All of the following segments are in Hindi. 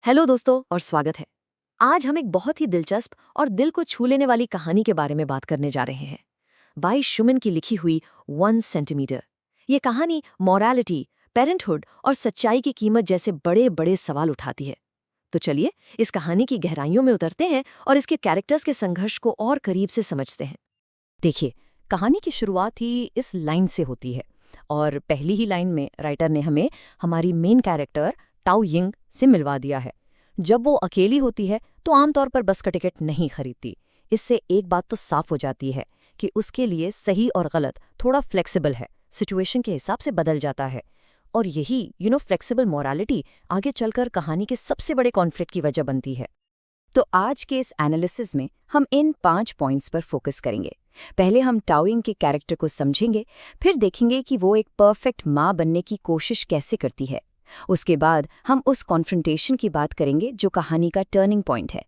हेलो दोस्तों और स्वागत है। आज हम एक बहुत ही दिलचस्प और दिल को छू लेने वाली कहानी के बारे में बात करने जा रहे हैं। बाई शुमिन की लिखी हुई 1 सेंटीमीटर। ये कहानी मॉरलिटी, पेरेंटहुड और सच्चाई की कीमत जैसे बड़े बड़े सवाल उठाती है। तो चलिए इस कहानी की गहराइयों में उतरते हैं और इसके कैरेक्टर्स के संघर्ष को और करीब से समझते हैं। देखिए, कहानी की शुरुआत ही इस लाइन से होती है और पहली ही लाइन में राइटर ने हमें हमारी मेन कैरेक्टर टाओ यिंग से मिलवा दिया है। जब वो अकेली होती है तो आमतौर पर बस का टिकट नहीं खरीदती। इससे एक बात तो साफ हो जाती है कि उसके लिए सही और गलत थोड़ा फ्लेक्सिबल है, सिचुएशन के हिसाब से बदल जाता है। और यही फ्लेक्सिबल मोरालिटी आगे चलकर कहानी के सबसे बड़े कॉन्फ्लिक्ट की वजह बनती है। तो आज के इस एनालिसिस में हम इन 5 पॉइंट्स पर फोकस करेंगे। पहले हम टाओ यिंग के कैरेक्टर को समझेंगे, फिर देखेंगे कि वो एक परफेक्ट माँ बनने की कोशिश कैसे करती है। उसके बाद हम उस कॉन्फ्रंटेशन की बात करेंगे जो कहानी का टर्निंग पॉइंट है।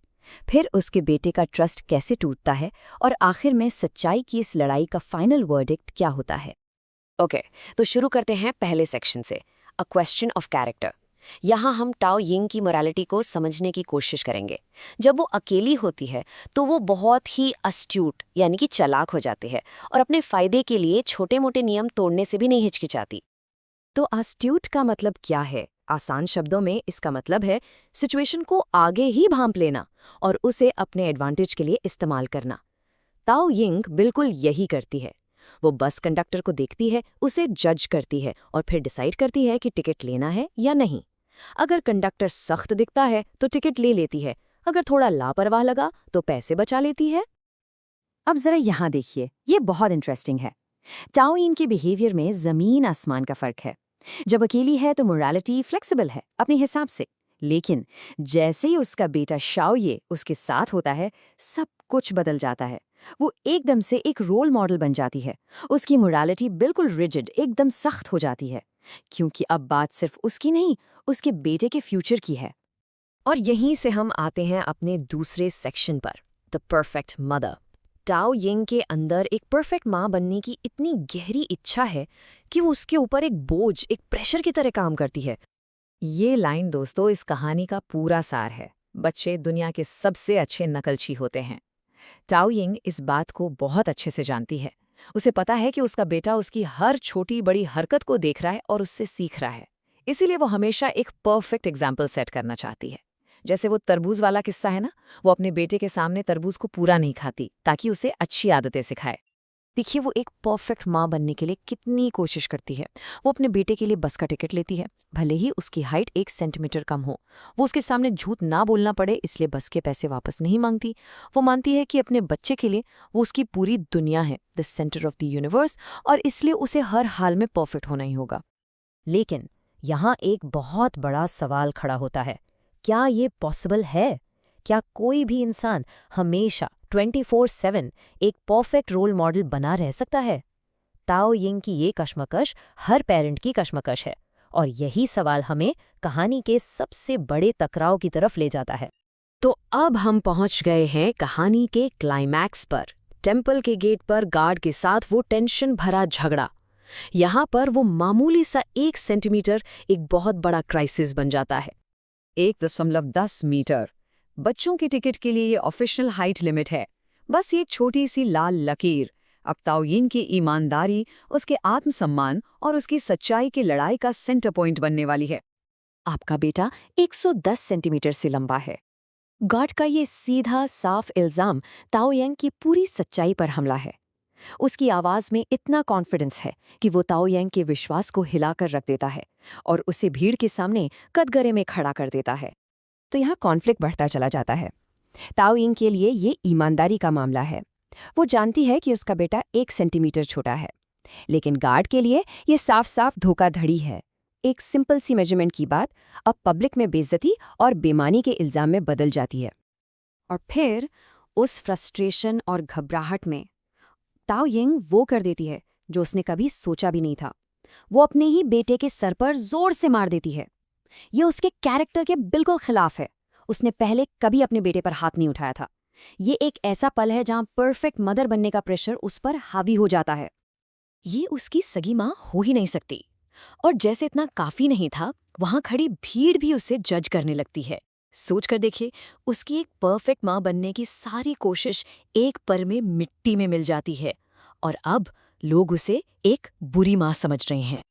फिर उसके बेटे का ट्रस्ट कैसे टूटता है और आखिर में सच्चाई की इस लड़ाई का फाइनल वर्डिक्ट क्या होता है। ओके, तो शुरू करते हैं पहले सेक्शन से, अ क्वेश्चन ऑफ कैरेक्टर। यहाँ हम टाओ यिंग की मोरालिटी को समझने की कोशिश करेंगे। जब वो अकेली होती है तो वो बहुत ही अस्ट्यूट यानी कि चालाक हो जाती है और अपने फायदे के लिए छोटे मोटे नियम तोड़ने से भी नहीं हिचकिचाती। तो अस्ट्यूट का मतलब क्या है? आसान शब्दों में इसका मतलब है सिचुएशन को आगे ही भांप लेना और उसे अपने एडवांटेज के लिए इस्तेमाल करना। ताओ यिंग बिल्कुल यही करती है। वो बस कंडक्टर को देखती है, उसे जज करती है और फिर डिसाइड करती है कि टिकट लेना है या नहीं। अगर कंडक्टर सख्त दिखता है तो टिकट ले लेती है, अगर थोड़ा लापरवाह लगा तो पैसे बचा लेती है। अब जरा यहाँ देखिए, ये बहुत इंटरेस्टिंग है। टाओ यिंग के बिहेवियर में जमीन आसमान का फर्क है। जब अकेली है तो मोरालिटी फ्लेक्सिबल है अपने हिसाब से, लेकिन जैसे ही उसका बेटा शाओये उसके साथ होता है सब कुछ बदल जाता है। वो एकदम से एक रोल मॉडल बन जाती है। उसकी मोरालिटी बिल्कुल रिजिड, एकदम सख्त हो जाती है, क्योंकि अब बात सिर्फ उसकी नहीं, उसके बेटे के फ्यूचर की है। और यहीं से हम आते हैं अपने दूसरे सेक्शन पर, the perfect mother. Tau Ying के अंदर एक परफेक्ट माँ बनने की इतनी गहरी इच्छा है कि वो उसके ऊपर एक बोझ, एक प्रेशर की तरह काम करती है। ये लाइन दोस्तों इस कहानी का पूरा सार है। बच्चे दुनिया के सबसे अच्छे नकलची होते हैं। टाओ यिंग इस बात को बहुत अच्छे से जानती है। उसे पता है कि उसका बेटा उसकी हर छोटी बड़ी हरकत को देख रहा है और उससे सीख रहा है। इसीलिए वो हमेशा एक परफेक्ट एग्जाम्पल सेट करना चाहती है। जैसे वो तरबूज वाला किस्सा है ना, वो अपने बेटे के सामने तरबूज को पूरा नहीं खाती ताकि उसे अच्छी आदतें सिखाए। देखिए वो एक परफेक्ट माँ बनने के लिए कितनी कोशिश करती है। वो अपने बेटे के लिए बस का टिकट लेती है, भले ही उसकी हाइट 1 सेंटीमीटर कम हो। वो उसके सामने झूठ ना बोलना पड़े इसलिए बस के पैसे वापस नहीं मांगती। वो मानती है कि अपने बच्चे के लिए वो उसकी पूरी दुनिया है, the centre of the universe, और इसलिए उसे हर हाल में परफेक्ट होना ही होगा। लेकिन यहाँ एक बहुत बड़ा सवाल खड़ा होता है, क्या ये पॉसिबल है? क्या कोई भी इंसान हमेशा 24/7 एक परफेक्ट रोल मॉडल बना रह सकता है? ताओ यिंग की ये कश्मकश हर पेरेंट की कश्मकश है, और यही सवाल हमें कहानी के सबसे बड़े टकराव की तरफ ले जाता है। तो अब हम पहुंच गए हैं कहानी के क्लाइमैक्स पर। टेम्पल के गेट पर गार्ड के साथ वो टेंशन भरा झगड़ा। यहाँ पर वो मामूली सा 1 सेंटीमीटर एक बहुत बड़ा क्राइसिस बन जाता है। 1.10 मीटर बच्चों के टिकट के लिए ये ऑफिशियल हाइट लिमिट है। बस ये छोटी सी लाल लकीर अब ताओ यिंग की ईमानदारी, उसके आत्मसम्मान और उसकी सच्चाई की लड़ाई का सेंटर पॉइंट बनने वाली है। आपका बेटा 110 सेंटीमीटर से लंबा है। गार्ड का ये सीधा साफ इल्जाम ताओ यिंग की पूरी सच्चाई पर हमला है। उसकी आवाज में इतना कॉन्फिडेंस है कि वो ताओ यिंग के विश्वास को हिलाकर रख देता है और उसे भीड़ के सामने कटघरे में खड़ा कर देता है। तो यहाँ कॉन्फ्लिक्ट बढ़ता चला जाता है। ताओ यिंग के लिए ये ईमानदारी का मामला है। वो जानती है कि उसका बेटा 1 सेंटीमीटर छोटा है, लेकिन गार्ड के लिए ये साफ साफ धोखाधड़ी है। एक सिंपल सी मेजरमेंट की बात अब पब्लिक में बेइज्जती और बेईमानी के इल्जाम में बदल जाती है। और फिर उस फ्रस्ट्रेशन और घबराहट में ताओ यिंग वो कर देती है जो उसने कभी सोचा भी नहीं था। वो अपने ही बेटे के सर पर जोर से मार देती है। ये उसके कैरेक्टर के बिल्कुल खिलाफ है। उसने पहले कभी अपने बेटे पर हाथ नहीं उठाया था। ये एक ऐसा पल है जहां परफेक्ट मदर बनने का प्रेशर उस पर हावी हो जाता है। ये उसकी सगी माँ हो ही नहीं सकती। और जैसे इतना काफी नहीं था, वहां खड़ी भीड़ भी उसे जज करने लगती है। सोच कर देखिए, उसकी एक परफेक्ट माँ बनने की सारी कोशिश एक पल में मिट्टी में मिल जाती है और अब लोग उसे एक बुरी माँ समझ रहे हैं।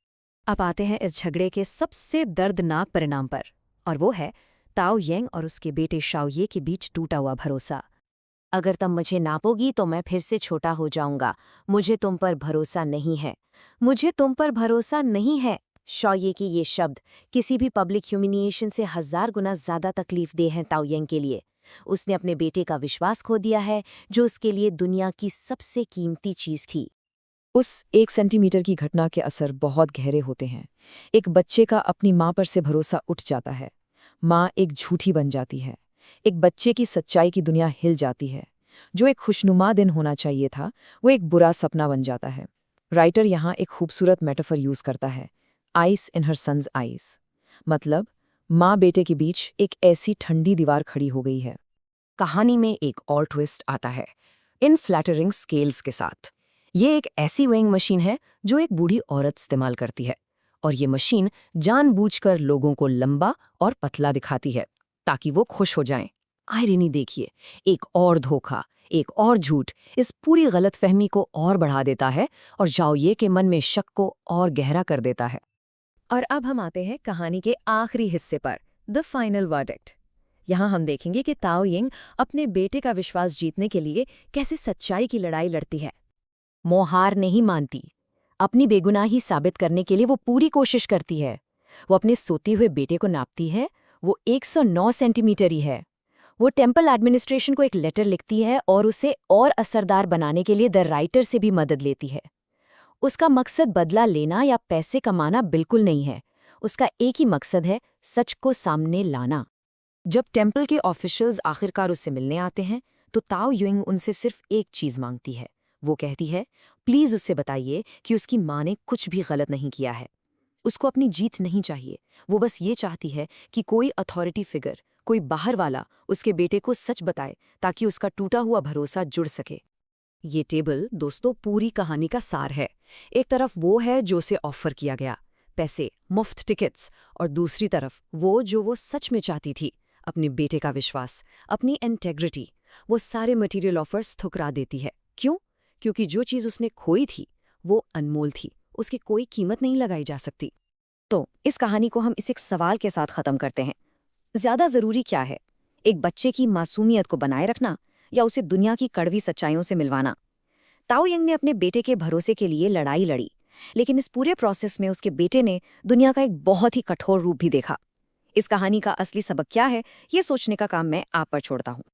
अब आते हैं इस झगड़े के सबसे दर्दनाक परिणाम पर, और वो है ताओ येंग और उसके बेटे शाओये के बीच टूटा हुआ भरोसा। अगर तुम मुझे नापोगी तो मैं फिर से छोटा हो जाऊंगा। मुझे तुम पर भरोसा नहीं है। मुझे तुम पर भरोसा नहीं है। शौये की ये शब्द किसी भी पब्लिक ह्यूमिलिएशन से 1000 गुना ज्यादा तकलीफ दे हैं ताओयेंग के लिए। उसने अपने बेटे का विश्वास खो दिया है, जो उसके लिए दुनिया की सबसे कीमती चीज थी। उस 1 सेंटीमीटर की घटना के असर बहुत गहरे होते हैं। एक बच्चे का अपनी माँ पर से भरोसा उठ जाता है। माँ एक झूठी बन जाती है। एक बच्चे की सच्चाई की दुनिया हिल जाती है। जो एक खुशनुमा दिन होना चाहिए था, वो एक बुरा सपना बन जाता है। राइटर यहाँ एक खूबसूरत मेटाफर यूज करता है, ice in her son's eyes. मतलब माँ बेटे के बीच एक ऐसी ठंडी दीवार खड़ी हो गई है। कहानी में एक और ट्विस्ट आता है, इन फ्लैटरिंग स्केल्स के साथ। ये एक ऐसी वेइंग मशीन है जो एक बूढ़ी औरत इस्तेमाल करती है, और ये मशीन जानबूझकर लोगों को लंबा और पतला दिखाती है ताकि वो खुश हो जाएं। आयरनी देखिए, एक और धोखा, एक और झूठ इस पूरी गलतफहमी को और बढ़ा देता है और जाओये के मन में शक को और गहरा कर देता है। और अब हम आते हैं कहानी के आखिरी हिस्से पर, द फाइनल वर्डिक्ट। यहाँ हम देखेंगे कि ताओ यिंग अपने बेटे का विश्वास जीतने के लिए कैसे सच्चाई की लड़ाई लड़ती है। वो हार नहीं मानती। अपनी बेगुनाही साबित करने के लिए वो पूरी कोशिश करती है। वो अपने सोते हुए बेटे को नापती है, वो 109 सेंटीमीटर ही है। वो टेम्पल एडमिनिस्ट्रेशन को एक लेटर लिखती है और उसे और असरदार बनाने के लिए द राइटर से भी मदद लेती है। उसका मकसद बदला लेना या पैसे कमाना बिल्कुल नहीं है। उसका एक ही मकसद है, सच को सामने लाना। जब टेम्पल के ऑफिशियल्स आखिरकार उससे मिलने आते हैं, तो ताओ युइंग उनसे सिर्फ एक चीज मांगती है। वो कहती है, प्लीज उससे बताइए कि उसकी माँ ने कुछ भी गलत नहीं किया है। उसको अपनी जीत नहीं चाहिए। वो बस ये चाहती है कि कोई अथॉरिटी फिगर, कोई बाहर वाला उसके बेटे को सच बताए ताकि उसका टूटा हुआ भरोसा जुड़ सके। ये टेबल दोस्तों पूरी कहानी का सार है। एक तरफ वो है जो उसे ऑफर किया गया, पैसे, मुफ्त टिकट्स, और दूसरी तरफ वो सच में चाहती थी, अपने बेटे का विश्वास, अपनी इंटेग्रिटी। वो सारे मटेरियल ऑफर्स ठुकरा देती है। क्यों? क्योंकि जो चीज़ उसने खोई थी वो अनमोल थी, उसकी कोई कीमत नहीं लगाई जा सकती। तो इस कहानी को हम इस एक सवाल के साथ ख़त्म करते हैं, ज़्यादा ज़रूरी क्या है, एक बच्चे की मासूमियत को बनाए रखना या उसे दुनिया की कड़वी सच्चाइयों से मिलवाना? ताओ यंग ने अपने बेटे के भरोसे के लिए लड़ाई लड़ी, लेकिन इस पूरे प्रोसेस में उसके बेटे ने दुनिया का एक बहुत ही कठोर रूप भी देखा। इस कहानी का असली सबक क्या है, ये सोचने का काम मैं आप पर छोड़ता हूँ।